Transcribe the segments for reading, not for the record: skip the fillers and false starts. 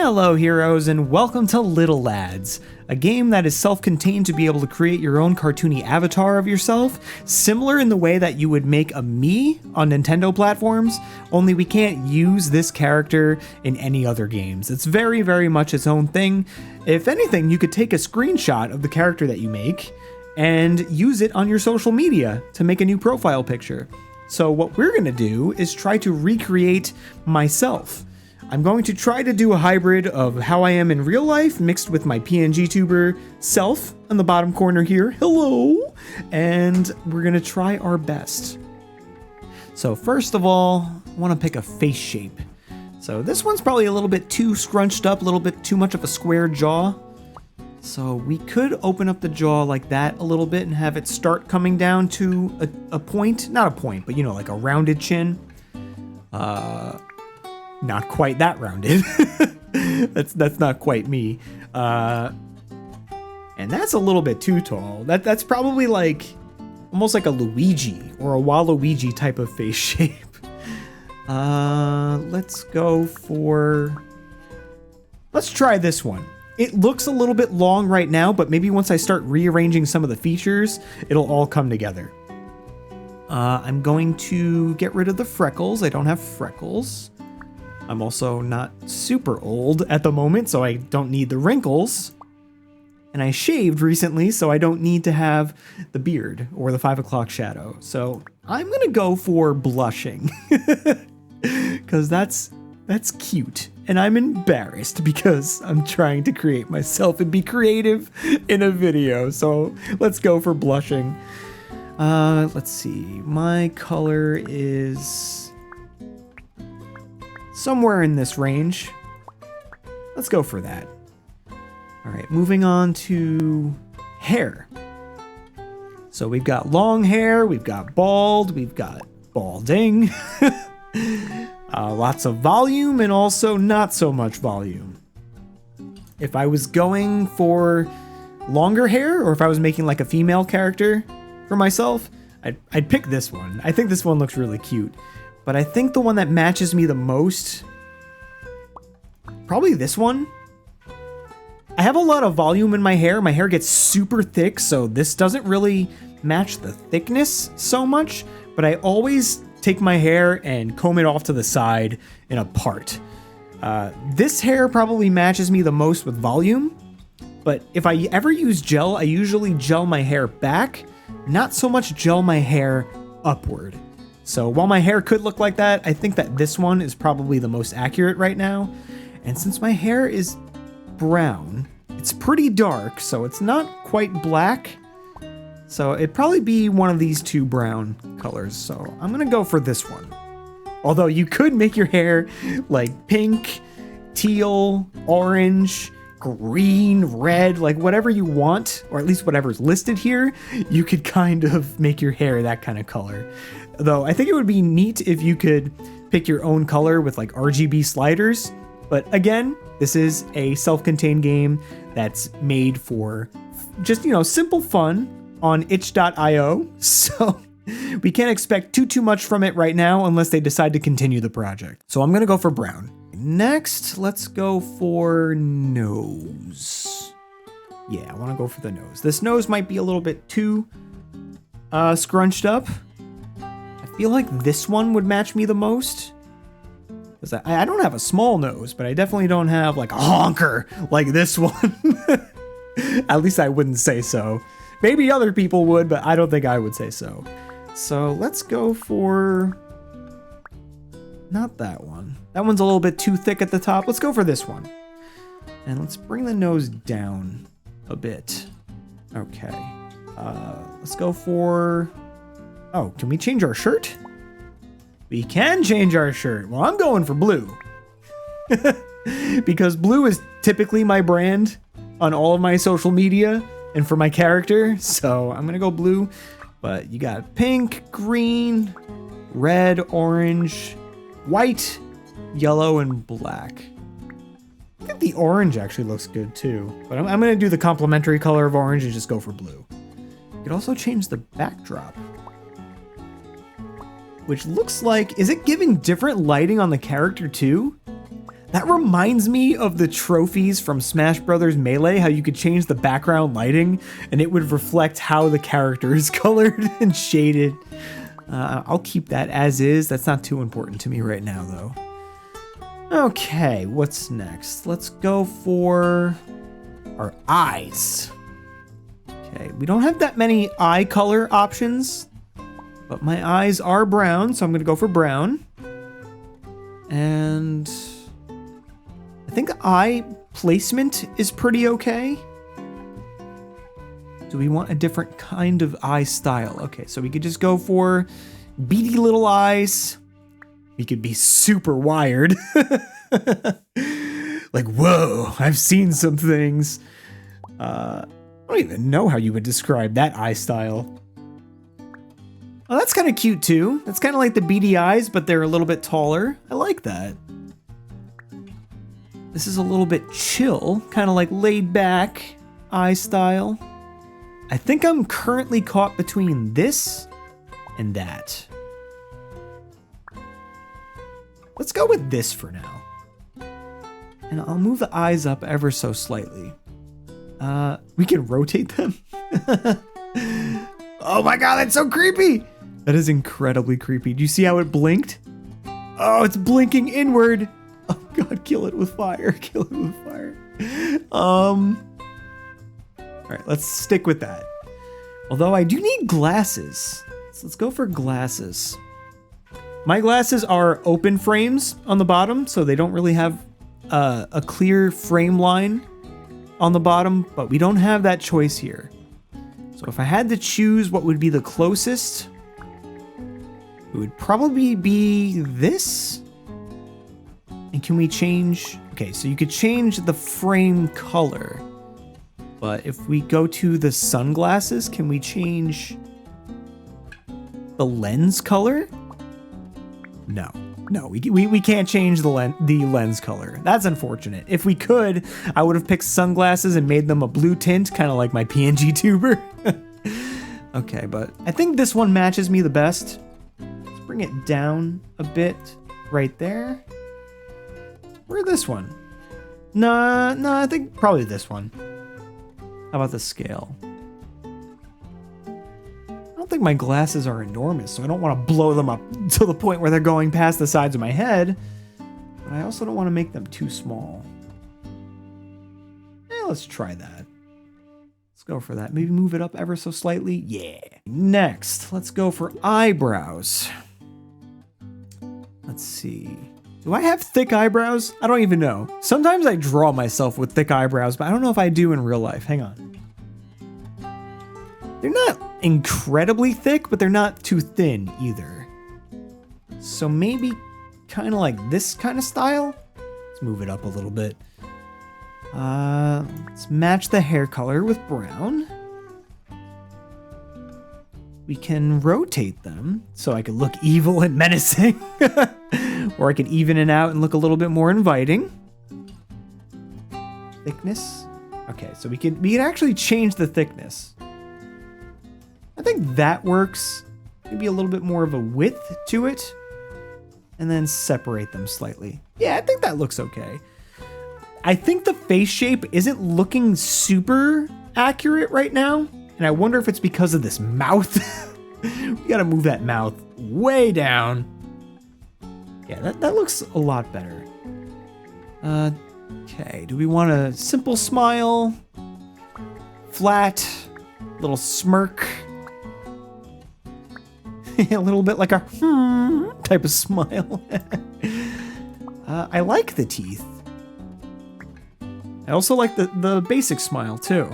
Hello heroes and welcome to Little Lads, a game that is self-contained to be able to create your own cartoony avatar of yourself, similar in the way that you would make a Mii on Nintendo platforms, only we can't use this character in any other games. It's very, very much its own thing. If anything, you could take a screenshot of the character that you make and use it on your social media to make a new profile picture. So what we're gonna do is try to recreate myself. I'm going to try to do a hybrid of how I am in real life mixed with my PNG tuber self in the bottom corner here. Hello! And we're gonna try our best. So first of all, I wanna pick a face shape. So this one's probably a little bit too scrunched up, a little bit too much of a square jaw. So we could open up the jaw like that a little bit and have it start coming down to a point, not a point, but you know, like a rounded chin. Not quite that rounded. that's not quite me. And that's a little bit too tall. That's probably like almost like a Luigi or a Waluigi type of face shape. Let's try this one. It looks a little bit long right now, but maybe once I start rearranging some of the features, it'll all come together. I'm going to get rid of the freckles. I don't have freckles. I'm also not super old at the moment, so I don't need the wrinkles. And I shaved recently, so I don't need to have the beard or the 5 o'clock shadow. So I'm gonna go for blushing. Because that's cute. And I'm embarrassed because I'm trying to create myself and be creative in a video. So let's go for blushing. Let's see, my color is somewhere in this range. Let's go for that. All right, moving on to hair. So we've got long hair, we've got bald, we've got balding. Lots of volume and also not so much volume. If I was going for longer hair, or if I was making like a female character for myself, I'd pick this one. I think this one looks really cute. But I think the one that matches me the most, probably this one. I have a lot of volume in my hair. My hair gets super thick, so this doesn't really match the thickness so much. But I always take my hair and comb it off to the side in a part. This hair probably matches me the most with volume. But if I ever use gel, I usually gel my hair back, not so much gel my hair upward. So while my hair could look like that, I think that this one is probably the most accurate right now. And since my hair is brown, it's pretty dark, so it's not quite black. So it'd probably be one of these two brown colors. So I'm gonna go for this one. Although you could make your hair like pink, teal, orange, green, red, like whatever you want, or at least whatever's listed here, you could kind of make your hair that kind of color. Though I think it would be neat if you could pick your own color with like RGB sliders. But again, this is a self-contained game that's made for just, you know, simple fun on itch.io. So we can't expect too much from it right now unless they decide to continue the project. So I'm gonna go for brown. Next, let's go for nose. Yeah, I wanna go for the nose. This nose might be a little bit too scrunched up. I feel like this one would match me the most. Because I don't have a small nose, but I definitely don't have like a honker like this one. At least I wouldn't say so. Maybe other people would, but I don't think I would say so. So let's go for... not that one. That one's a little bit too thick at the top. Let's go for this one. And let's bring the nose down a bit. Okay. Let's go for... oh, can we change our shirt? We can change our shirt. Well, I'm going for blue. Because blue is typically my brand on all of my social media and for my character. So I'm gonna go blue. But you got pink, green, red, orange, white, yellow, and black. I think the orange actually looks good too. But I'm gonna do the complementary color of orange and just go for blue. You could also change the backdrop, which looks like, is it giving different lighting on the character too? That reminds me of the trophies from Smash Bros. Melee, how you could change the background lighting and it would reflect how the character is colored and shaded. I'll keep that as is. That's not too important to me right now, though. Okay, what's next? Let's go for our eyes. Okay, we don't have that many eye color options, but my eyes are brown, so I'm going to go for brown. And I think eye placement is pretty okay. Do we want a different kind of eye style? Okay, so we could just go for beady little eyes. We could be super wired. Like, whoa, I've seen some things. I don't even know how you would describe that eye style. Oh, that's kind of cute too. That's kind of like the beady eyes, but they're a little bit taller. I like that. This is a little bit chill, kind of like laid back eye style. I think I'm currently caught between this and that. Let's go with this for now. And I'll move the eyes up ever so slightly. We can rotate them. Oh my god, that's so creepy! That is incredibly creepy. Do you see how it blinked? Oh, it's blinking inward. Oh god, kill it with fire. Kill it with fire. Alright, let's stick with that. Although I do need glasses. So let's go for glasses. My glasses are open frames on the bottom, so they don't really have a clear frame line on the bottom, but we don't have that choice here. So if I had to choose what would be the closest, it would probably be this. And can we change? Okay, so you could change the frame color. But if we go to the sunglasses, can we change the lens color? No, we can't change the lens color. That's unfortunate. If we could, I would have picked sunglasses and made them a blue tint, kind of like my PNG tuber. Okay, but I think this one matches me the best. Let's bring it down a bit right there. Where this one? No, I think probably this one. How about the scale? I don't think my glasses are enormous, so I don't want to blow them up to the point where they're going past the sides of my head. But I also don't want to make them too small. Let's try that. Let's go for that. Maybe move it up ever so slightly. Yeah. Next, let's go for eyebrows. Let's see. Do I have thick eyebrows? I don't even know. Sometimes I draw myself with thick eyebrows, but I don't know if I do in real life. Hang on. They're not incredibly thick, but they're not too thin either. So maybe kind of like this kind of style. Let's move it up a little bit. Let's match the hair color with brown. We can rotate them so I can look evil and menacing. Or I could even it out and look a little bit more inviting. Thickness. Okay, so we can actually change the thickness. I think that works. Maybe a little bit more of a width to it. And then separate them slightly. Yeah, I think that looks okay. I think the face shape isn't looking super accurate right now. And I wonder if it's because of this mouth. We gotta move that mouth way down. Yeah, that looks a lot better. Okay, do we want a simple smile? Flat, little smirk. A little bit like a type of smile. I like the teeth. I also like the basic smile too.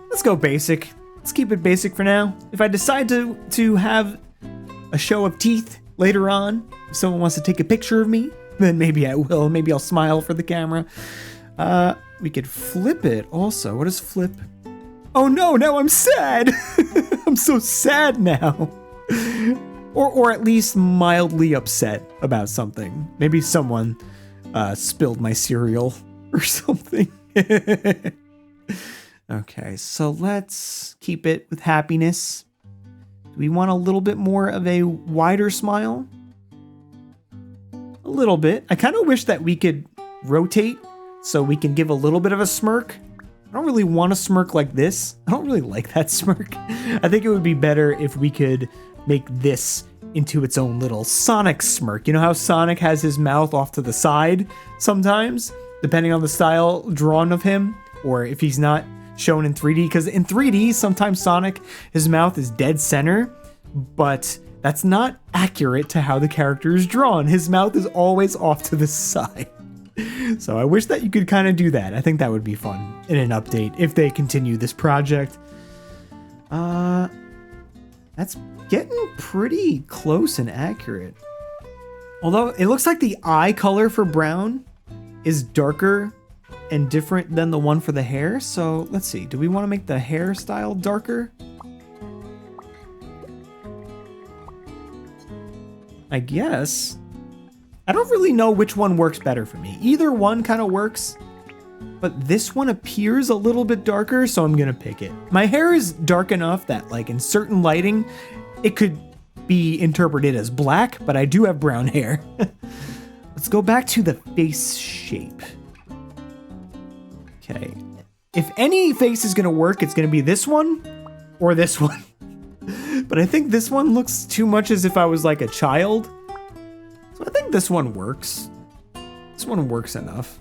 Let's go basic. Let's keep it basic for now. If I decide to have a show of teeth later on, if someone wants to take a picture of me, then maybe I will. Maybe I'll smile for the camera. We could flip it also. What is flip? Oh no, now I'm sad. I'm so sad now. Or at least mildly upset about something. Maybe someone spilled my cereal or something. Okay, so let's keep it with happiness. Do we want a little bit more of a wider smile? A little bit. I kind of wish that we could rotate so we can give a little bit of a smirk. I don't really want a smirk like this. I don't really like that smirk. I think it would be better if we could make this into its own little Sonic smirk. You know how Sonic has his mouth off to the side sometimes, depending on the style drawn of him, or if he's not shown in 3D, because in 3D, sometimes Sonic, his mouth is dead center, but that's not accurate to how the character is drawn. His mouth is always off to the side. So I wish that you could kind of do that. I think that would be fun in an update if they continue this project. That's getting pretty close and accurate. Although it looks like the eye color for brown is darker and different than the one for the hair. So let's see. Do we want to make the hairstyle darker? I guess. I don't really know which one works better for me. Either one kind of works, but this one appears a little bit darker, so I'm gonna pick it. My hair is dark enough that like in certain lighting, it could be interpreted as black, but I do have brown hair. Let's go back to the face shape. Okay. If any face is gonna work, it's gonna be this one or this one. But I think this one looks too much as if I was like a child. So I think this one works. This one works enough.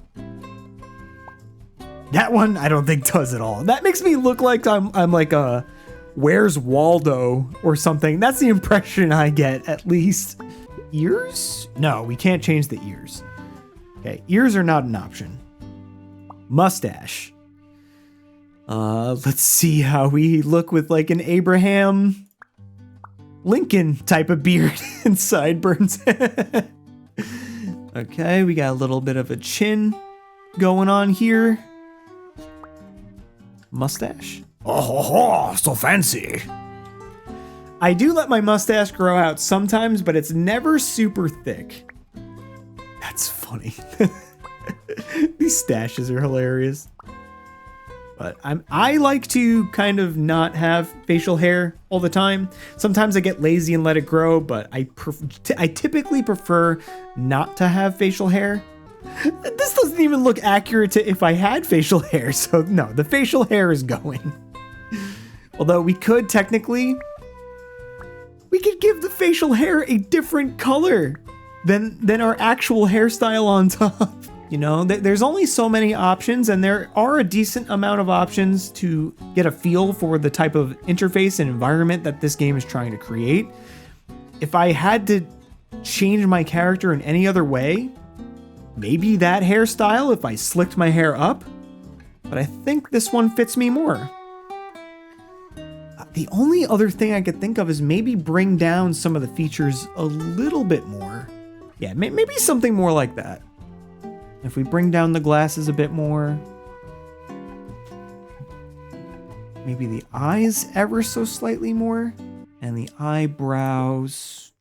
That one I don't think does at all. That makes me look like I'm like a Where's Waldo or something. That's the impression I get, at least. Ears? No, we can't change the ears. Okay, ears are not an option. Mustache. Let's see how we look with like an Abraham Lincoln type of beard and sideburns. Okay, we got a little bit of a chin going on here. Mustache. Oh, so fancy. I do let my mustache grow out sometimes, but it's never super thick. That's funny. These stashes are hilarious. But I like to kind of not have facial hair all the time. Sometimes I get lazy and let it grow, but I typically prefer not to have facial hair. This doesn't even look accurate to if I had facial hair, so no, the facial hair is going. Although we could technically, we could give the facial hair a different color than our actual hairstyle on top. You know, there's only so many options, and there are a decent amount of options to get a feel for the type of interface and environment that this game is trying to create. If I had to change my character in any other way, maybe that hairstyle if I slicked my hair up, but I think this one fits me more. The only other thing I could think of is maybe bring down some of the features a little bit more. Yeah, maybe something more like that. If we bring down the glasses a bit more, maybe the eyes ever so slightly more, and the eyebrows.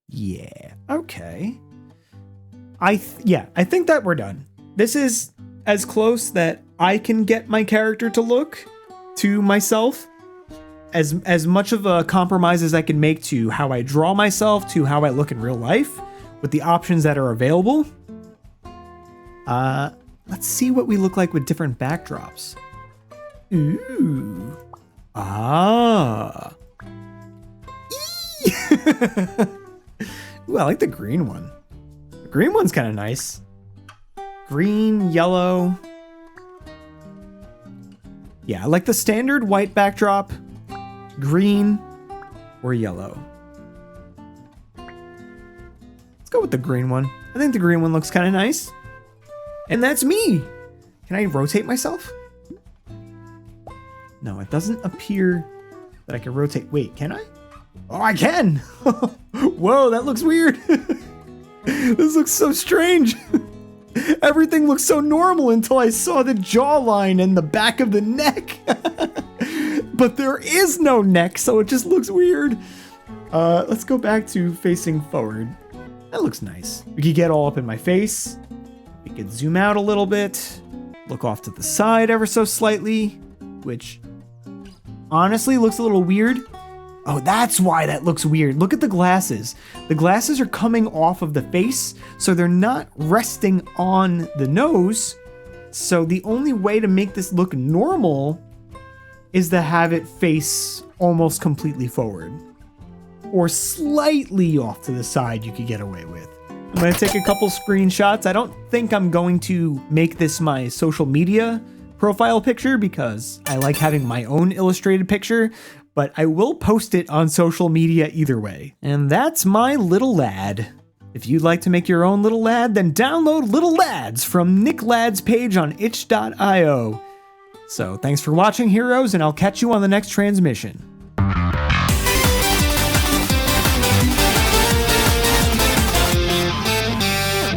Yeah, okay. I think that we're done. This is as close that I can get my character to look to myself. As much of a compromise as I can make to how I draw myself to how I look in real life, with the options that are available. Let's see what we look like with different backdrops. Ooh. Ah. Ooh, I like the green one. The green one's kind of nice. Green, yellow. Yeah, I like the standard white backdrop, green, or yellow. Go with the green one. I think the green one looks kind of nice. And that's me. Can I rotate myself? No, it doesn't appear that I can rotate. Wait, can I? Oh, I can. Whoa, that looks weird. This looks so strange. Everything looks so normal until I saw the jawline and the back of the neck. But there is no neck, so it just looks weird. Let's go back to facing forward. That looks nice. We could get all up in my face. We could zoom out a little bit. Look off to the side ever so slightly. Which, honestly looks a little weird. Oh, that's why that looks weird. Look at the glasses. The glasses are coming off of the face, so they're not resting on the nose. So the only way to make this look normal is to have it face almost completely forward. Or slightly off to the side you could get away with. I'm gonna take a couple screenshots. I don't think I'm going to make this my social media profile picture because I like having my own illustrated picture, but I will post it on social media either way. And that's my little lad. If you'd like to make your own little lad, then download Little Lads from Nick Ladd's page on itch.io. So thanks for watching, heroes, and I'll catch you on the next transmission.